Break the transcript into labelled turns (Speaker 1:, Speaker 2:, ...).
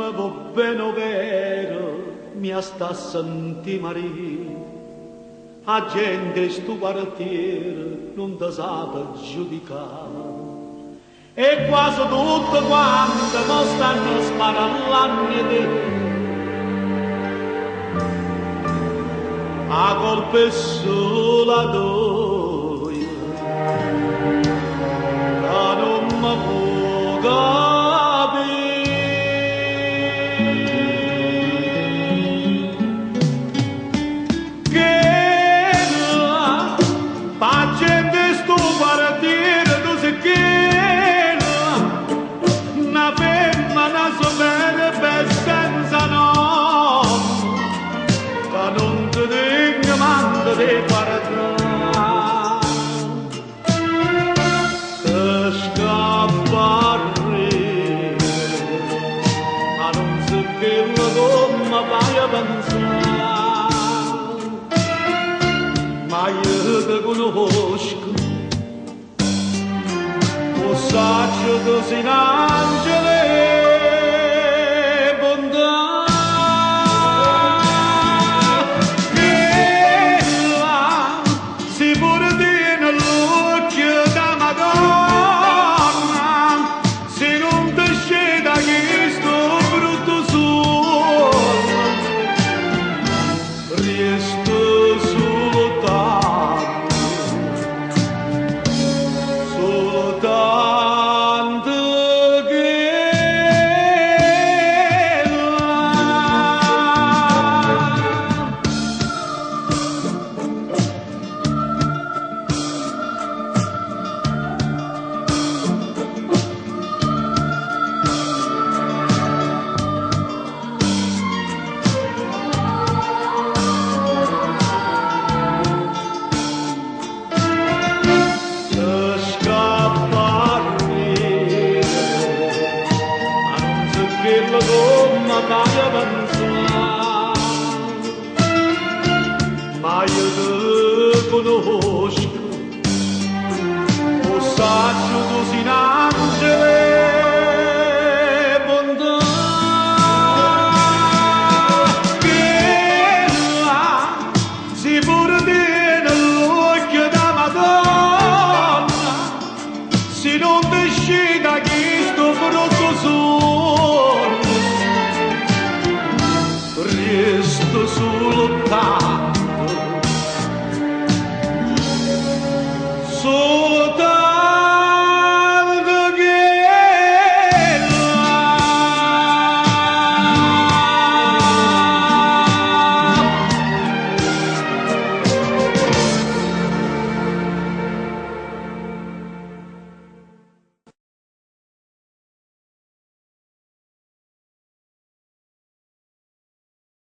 Speaker 1: me va bene vero, mi sta a sentire Maria. A gente stu quartiere non ti sa giudicare. E quasi tutto quanto mi stanno sparallando di a colpa è sola tua, che non mi può capire. Che la gente sto quartiere tu sei che una femmina sopra per senza nome, che non ti dico manco di guardare, ti scappa a ridere, ma non si quello come vai a pensare, ma io ti conosco, lo saggio tu sei un angelo e bontà. Ma io ti conosco, lo saggio tu sei un angelo e bontà, che là si pure nell'occhio da Madonna, se non ti scida che sto brutto sogno, resto solo tanto